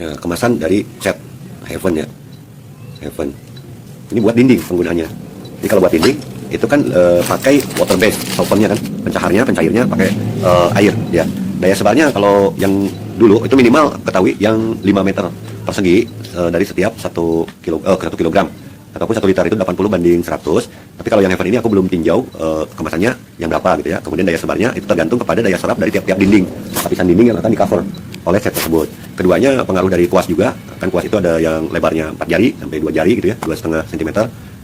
Ya, kemasan dari cat Heaven ya. Heaven. Ini buat dinding penggunaannya. Jadi kalau buat dinding itu kan pakai water base softennya kan, pencairnya pakai air ya. Daya sebarnya kalau yang dulu itu minimal ketahui yang 5 meter persegi dari setiap 1 kilogram. Ataupun 1 liter itu 80 banding 100. Tapi kalau yang Heaven ini aku belum tinjau kemasannya yang berapa gitu ya. Kemudian daya sebarnya itu tergantung kepada daya serap dari tiap-tiap dinding, lapisan dinding yang akan di cover oleh set tersebut. Keduanya pengaruh dari kuas juga. Kan kuas itu ada yang lebarnya 4 jari sampai 2 jari gitu ya, 2,5 cm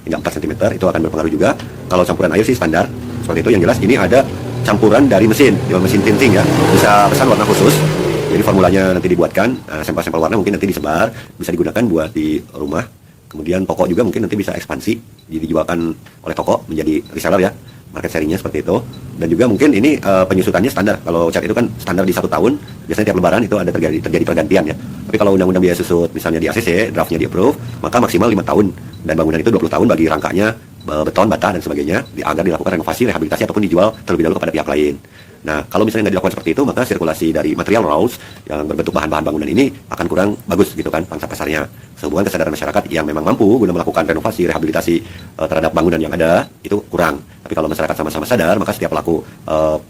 hingga 4 cm, itu akan berpengaruh juga. Kalau campuran air sih standar seperti itu. Yang jelas ini ada campuran dari mesin tinting ya. Bisa pesan warna khusus. Jadi formulanya nanti dibuatkan, sampel-sampel warna mungkin nanti disebar, bisa digunakan buat di rumah. Kemudian toko juga mungkin nanti bisa ekspansi, jadi dijualkan oleh toko menjadi reseller ya, market sharingnya seperti itu. Dan juga mungkin ini penyusutannya standar. Kalau cat itu kan standar di 1 tahun, biasanya tiap lebaran itu ada terjadi pergantian ya. Tapi kalau undang-undang biaya susut misalnya di ACC, draftnya di approve, maka maksimal 5 tahun. Dan bangunan itu 20 tahun bagi rangkanya, beton, bata dan sebagainya, agar dilakukan renovasi, rehabilitasi ataupun dijual terlebih dahulu kepada pihak lain. Nah, kalau misalnya nggak dilakukan seperti itu, maka sirkulasi dari material raws yang berbentuk bahan-bahan bangunan ini akan kurang bagus gitu kan pangsa pasarnya. Sehubungan kesadaran masyarakat yang memang mampu guna melakukan renovasi, rehabilitasi terhadap bangunan yang ada itu kurang. Tapi kalau masyarakat sama-sama sadar, maka setiap pelaku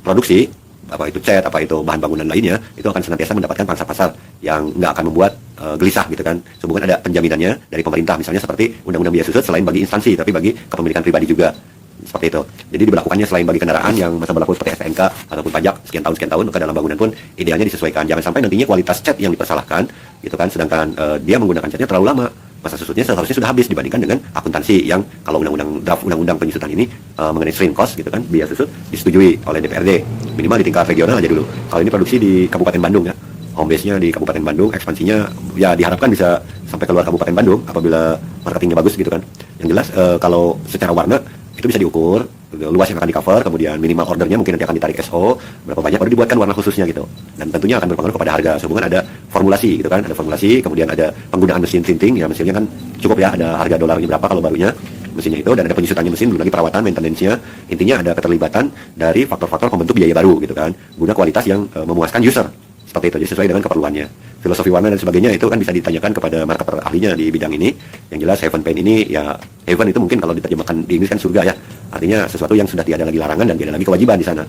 produksi, apa itu cat, apa itu bahan bangunan lainnya, itu akan senantiasa mendapatkan pangsa pasar yang nggak akan membuat gelisah gitu kan. Sehubungan ada penjaminannya dari pemerintah, misalnya seperti undang-undang biaya susut selain bagi instansi, tapi bagi kepemilikan pribadi juga. Seperti itu. Jadi diberlakukannya selain bagi kendaraan yang masa berlaku seperti STNK ataupun pajak sekian tahun, maka dalam bangunan pun idealnya disesuaikan. Jangan sampai nantinya kualitas cat yang dipersalahkan gitu kan, sedangkan dia menggunakan catnya terlalu lama. Masa susutnya seharusnya sudah habis dibandingkan dengan akuntansi yang kalau draft undang-undang penyusutan ini mengenai shrink cost gitu kan, biaya susut disetujui oleh DPRD minimal di tingkat regional aja dulu. Kalau ini produksi di Kabupaten Bandung ya, home base-nya di Kabupaten Bandung, ekspansinya ya diharapkan bisa sampai keluar Kabupaten Bandung apabila marketingnya bagus gitu kan. Yang jelas kalau secara warna itu bisa diukur, luas yang akan di cover, kemudian minimal ordernya mungkin nanti akan ditarik SO, berapa banyak baru dibuatkan warna khususnya gitu. Dan tentunya akan berpengaruh kepada harga. Sehubungan ada formulasi gitu kan, ada formulasi, kemudian ada penggunaan mesin tinting, ya mesinnya kan cukup ya, ada harga dolarnya berapa kalau barunya mesinnya itu, dan ada penyusutannya mesin, belum lagi perawatan, maintenance-nya. Intinya ada keterlibatan dari faktor-faktor pembentuk biaya baru gitu kan, guna kualitas yang memuaskan user. Seperti itu, jadi sesuai dengan keperluannya. Filosofi warna dan sebagainya itu kan bisa ditanyakan kepada marketer ahlinya di bidang ini. Yang jelas Heaven Paint ini ya, Heaven itu mungkin kalau diterjemahkan di Inggris kan surga ya. Artinya sesuatu yang sudah tidak ada lagi larangan dan tidak ada lagi kewajiban di sana.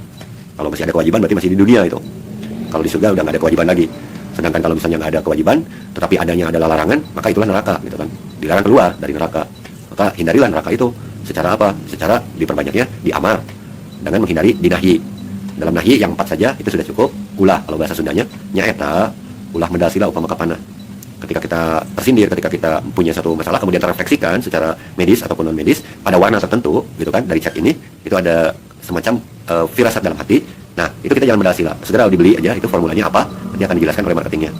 Kalau masih ada kewajiban berarti masih di dunia itu. Kalau di surga udah nggak ada kewajiban lagi. Sedangkan kalau misalnya nggak ada kewajiban, tetapi adanya adalah larangan, maka itulah neraka gitu kan. Dilarang keluar dari neraka. Maka hindarilah neraka itu. Secara apa? Secara diperbanyaknya di amar dengan menghindari dinahi. Dalam nahi yang 4 saja itu sudah cukup. Ulah kalau bahasa Sundanya nyaeta ulah medal sila upama kapana. Ketika kita tersindir, ketika kita punya satu masalah kemudian terrefleksikan secara medis ataupun non medis pada warna tertentu gitu kan dari cat ini, itu ada semacam firasat dalam hati. Nah, itu kita jangan medal sila, segera dibeli aja, itu formulanya apa nanti akan dijelaskan oleh marketingnya.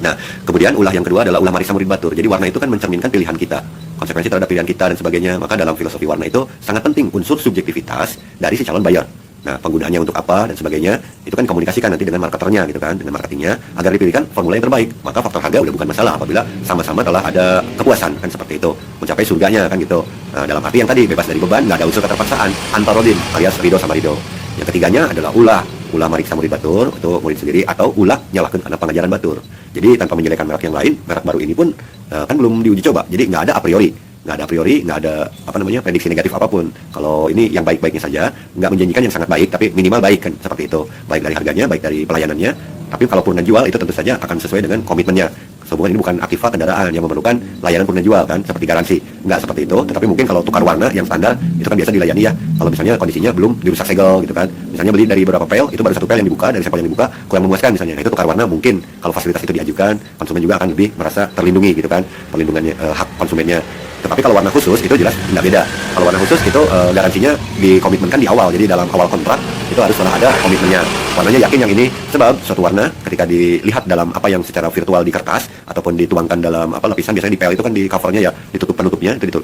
Nah, kemudian ulah yang kedua adalah ulah marisa murid batur. Jadi warna itu kan mencerminkan pilihan kita, konsekuensi terhadap pilihan kita dan sebagainya. Maka dalam filosofi warna itu sangat penting unsur subjektivitas dari si calon buyer. Nah, penggunaannya untuk apa dan sebagainya itu kan komunikasikan nanti dengan marketernya gitu kan, dengan marketingnya agar dipilihkan formula yang terbaik. Maka faktor harga udah bukan masalah apabila sama-sama telah ada kepuasan kan, seperti itu, mencapai surganya kan gitu. Nah, dalam arti yang tadi bebas dari beban, nggak ada unsur keterpaksaan, antarodin alias ridho sama ridho. Yang ketiganya adalah ulah mariksa murid batur, itu murid sendiri, atau ulah nyalahkan karena pengajaran batur. Jadi tanpa menjelekan merek yang lain, merek baru ini pun kan belum diuji coba, jadi nggak ada a priori, nggak ada prediksi negatif apapun. Kalau ini yang baik-baiknya saja, nggak menjanjikan yang sangat baik, tapi minimal baik kan, seperti itu. Baik dari harganya, baik dari pelayanannya. Tapi kalau purna jual itu tentu saja akan sesuai dengan komitmennya. Sehubungan ini bukan aktiva kendaraan yang memerlukan layanan purna jual kan, seperti garansi. Nggak seperti itu. Tetapi mungkin kalau tukar warna yang standar itu kan biasa dilayani ya. Kalau misalnya kondisinya belum dirusak segel gitu kan. Misalnya beli dari beberapa pel, itu baru 1 pel yang dibuka, dari sampel yang dibuka kurang memuaskan misalnya. Nah, itu tukar warna mungkin kalau fasilitas itu diajukan, konsumen juga akan lebih merasa terlindungi gitu kan, perlindungannya hak konsumennya. Tetapi kalau warna khusus itu jelas tidak beda. Kalau warna khusus itu garansinya dikomitmenkan di awal. Jadi dalam awal kontrak itu harus sudah ada komitmennya. Warnanya yakin yang ini, sebab suatu warna ketika dilihat dalam apa yang secara virtual di kertas ataupun dituangkan dalam lapisan, biasanya di pel itu kan di covernya ya, ditutup penutupnya itu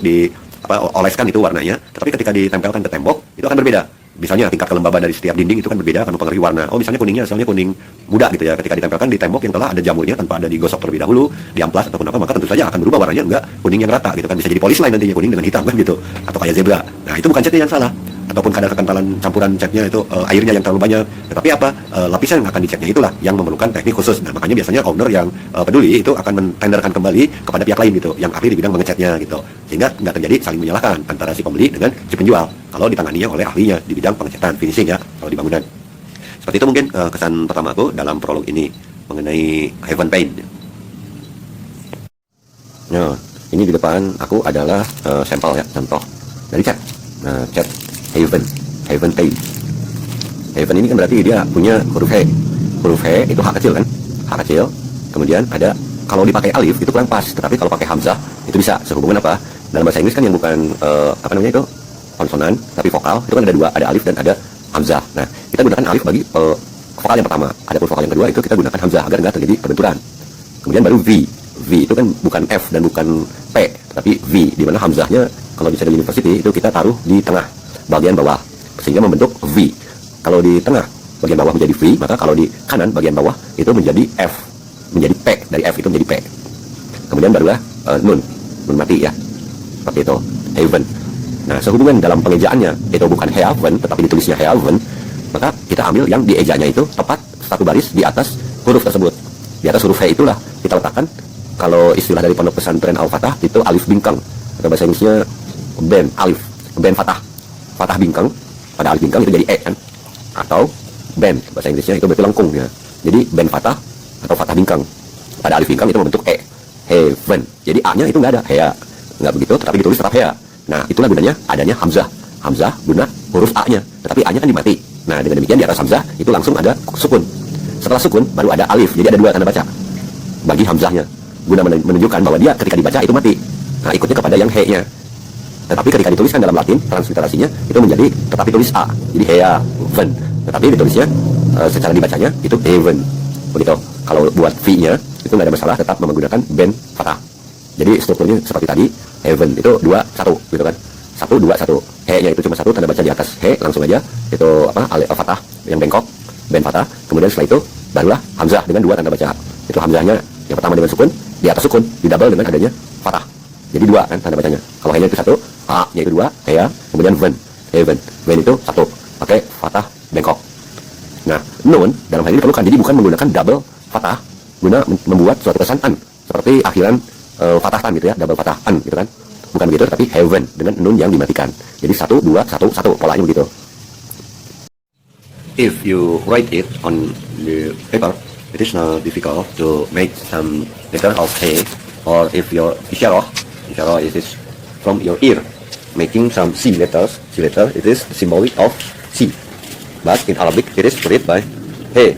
oleskan itu warnanya. Tetapi ketika ditempelkan ke tembok itu akan berbeda. Misalnya tingkat kelembaban dari setiap dinding itu kan berbeda, akan mempengaruhi warna. Oh, misalnya kuningnya asalnya kuning muda gitu ya, ketika ditempelkan di tembok yang telah ada jamurnya tanpa ada digosok terlebih dahulu, diamplas ataupun apa, maka tentu saja akan berubah warnanya, enggak kuning yang rata gitu kan, bisa jadi polis lain nantinya kuning dengan hitam kan gitu, atau kayak zebra. Nah, itu bukan catnya yang salah. ataupun kadar kekentalan campuran catnya itu airnya yang terlalu banyak. Tetapi apa, lapisan yang akan dicatnya itulah yang memerlukan teknik khusus. Nah, makanya biasanya owner yang peduli itu akan mentenderkan kembali kepada pihak lain gitu, yang ahli di bidang mengecatnya gitu, sehingga nggak terjadi saling menyalahkan antara si pembeli dengan si penjual kalau ditanganinya oleh ahlinya di bidang pengecatan finishing ya, kalau di bangunan. Seperti itu mungkin kesan pertama aku dalam prolog ini mengenai Heaven Paint. Nah, ini di depan aku adalah sampel ya, contoh dari cat. Nah, cat Heaven Paint. Heaven ini kan berarti dia punya huruf H. Huruf H itu H kecil kan? H kecil. Kemudian ada, kalau dipakai alif itu kurang pas, tetapi kalau pakai hamzah itu bisa. Sehubungan apa? Dalam bahasa Inggris kan yang bukan apa namanya itu konsonan, tapi vokal itu kan ada dua, ada alif dan ada hamzah. Nah, kita gunakan alif bagi vokal yang pertama. Adapun vokal yang kedua itu kita gunakan hamzah agar nggak terjadi perbenturan. Kemudian baru V. V itu kan bukan F dan bukan P, tapi V, di mana hamzahnya kalau di Channel University itu kita taruh di tengah bagian bawah sehingga membentuk V. Kalau di tengah bagian bawah menjadi V, maka kalau di kanan bagian bawah itu menjadi F, menjadi P, dari F itu menjadi P. Kemudian barulah nun mati ya, seperti itu, Heaven. Nah, sehubungan dalam pengejaannya itu bukan Heaven tetapi ditulisnya Heaven, maka kita ambil yang di ejanya itu tepat satu baris di atas huruf tersebut. Di atas huruf H itulah kita letakkan, kalau istilah dari pondok pesantren Al-Fatah itu alif bingkang, atau bahasa Inggrisnya ben alif, ben fatah, fatah bingkang. Pada alif bingkang itu jadi E kan, atau ben bahasa Inggrisnya itu berarti lengkung ya, jadi ben fatah atau fatah bingkang. Pada alif bingkang itu membentuk E, Heaven. Jadi A nya itu nggak ada, Hea, nggak begitu, tetapi ditulis tetap Hea. Nah, itulah gunanya adanya hamzah. Hamzah guna huruf A nya, tetapi A nya kan dimati. Nah, dengan demikian di atas hamzah itu langsung ada sukun. Setelah sukun baru ada alif, jadi ada dua tanda baca bagi hamzahnya, guna menunjukkan bahwa dia ketika dibaca itu mati. Nah, ikutnya kepada yang he nya. Tetapi ketika dituliskan dalam Latin, transliterasinya itu menjadi tetapi tulis A, jadi Heaven. Tetapi ditulisnya secara dibacanya itu Heaven. Begitu. Kalau buat V nya itu nggak ada masalah, tetap menggunakan ben fathah. Jadi strukturnya seperti tadi, Heaven itu 2 1 gitu kan. 1 2 1. He nya itu cuma satu tanda baca di atas he, langsung aja itu apa? Fathah yang bengkok, ben fathah. Kemudian setelah itu barulah hamzah dengan 2 tanda baca. Itu hamzahnya yang pertama dengan sukun, di atas sukun didouble dengan adanya fathah. Jadi 2 kan tanda bacanya. Kalau he-nya itu 1, a nya itu 2, hea, kemudian ven, Heaven. Ven itu 1, pakai fathah bengkok. Nah, nun dalam hal ini diperlukan, jadi bukan menggunakan double fathah guna membuat suatu kesan an, seperti akhiran fathah tan gitu ya, double fathah an gitu kan. Bukan begitu, tapi Heaven dengan nun yang dimatikan. Jadi 1 2 1 1 polanya begitu. If you write it on the paper, it is not difficult to make some letter of he, or if your isyarah is from your ear, making some C letters. C letter, it is symbolic of C. But in Arabic, it is read by he.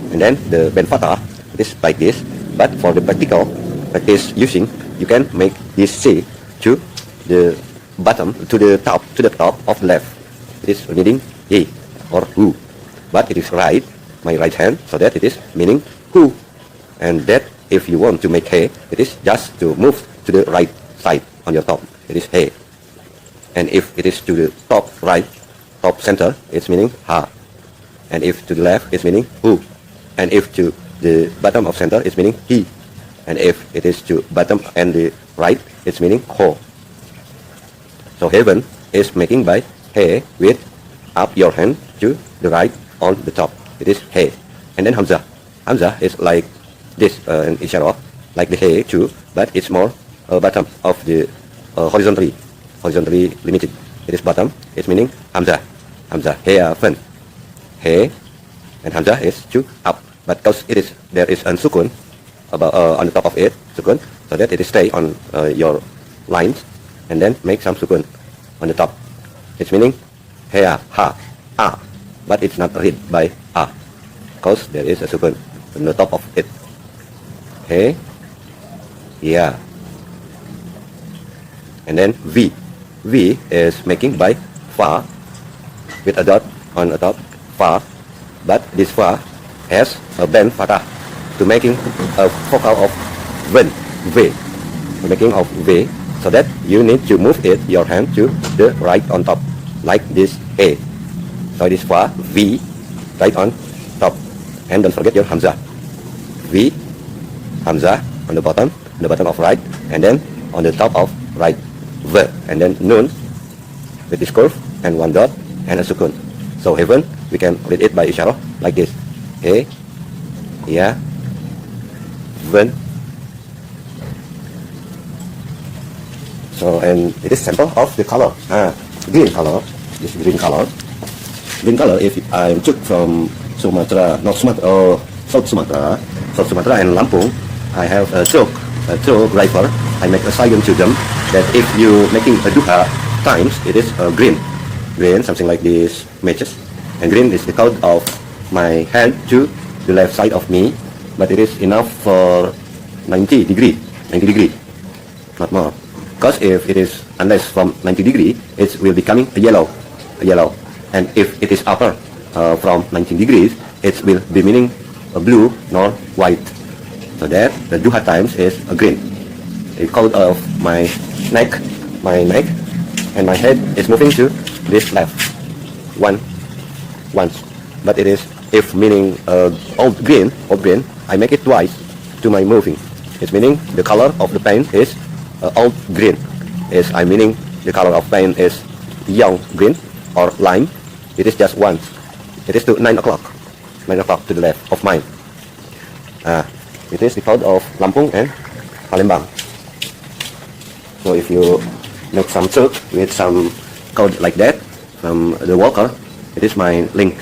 And then the ben fathah, it is like this. But for the practical practice using, you can make this C to the bottom, to the top of the left. It is reading he or who. But it is right, my right hand, so that it is meaning who. And that if you want to make he, it is just to move to the right side on your top. It is he. And if it is to the top right, top center, it's meaning ha. And if to the left, it's meaning who. And if to the bottom of center, it's meaning he. And if it is to bottom and the right, it's meaning ho. So Heaven is making by he with up your hand to the right on the top. It is he. And then hamzah. Hamzah is like this in isyarah, like the he too, but it's more bottom of the horizontally limited. It is bottom. It's meaning hamzah. Hamzah. Heaven. He and hamzah is to up, but because there is an sukun about on the top of it, sukun, so that it is stay on your lines, and then make some sukun on the top. It's meaning hea, ha, a, but it's not read by a, because there is a sukun on the top of it. He, yeah, and then V. V is making by fa with a dot on the top, fa, but this fa has a ben fathah to making a vocal of ven, V, making of V, so that you need to move your hand to the right on top, like this A. So this fa, V, right on top, and don't forget your hamzah. V, hamzah on the bottom of right, and then on the top of right, V, and then nun with this curve and one dot and a sukun. So heaven, we can read it by isyarah like this. Ya, ven. So, and it is sample of the color. Green color. This green color. Green color, if I took from Sumatra, North Sumatra or South Sumatra and Lampung, I have a stroke rifle. I make a sign to them that if you making a duha times, it is green, something like this matches. And green is the color of my hand to the left side of me, but it is enough for 90 degree, not more. Because if it is unless from 90 degree, it will becoming a yellow. And if it is upper from 19 degrees, it will be meaning a blue nor white. So that the duha times is a green. The color of my neck, and my head is moving to this left once. But it is if meaning old green, I make it twice to my moving. It's meaning the color of the paint is old green. Is I meaning the color of paint is young green or lime. It is just once. It is to 9 o'clock to the left of mine. It is the code of Lampung and Palembang. So if you make some search with some code like that from the worker, it is my link.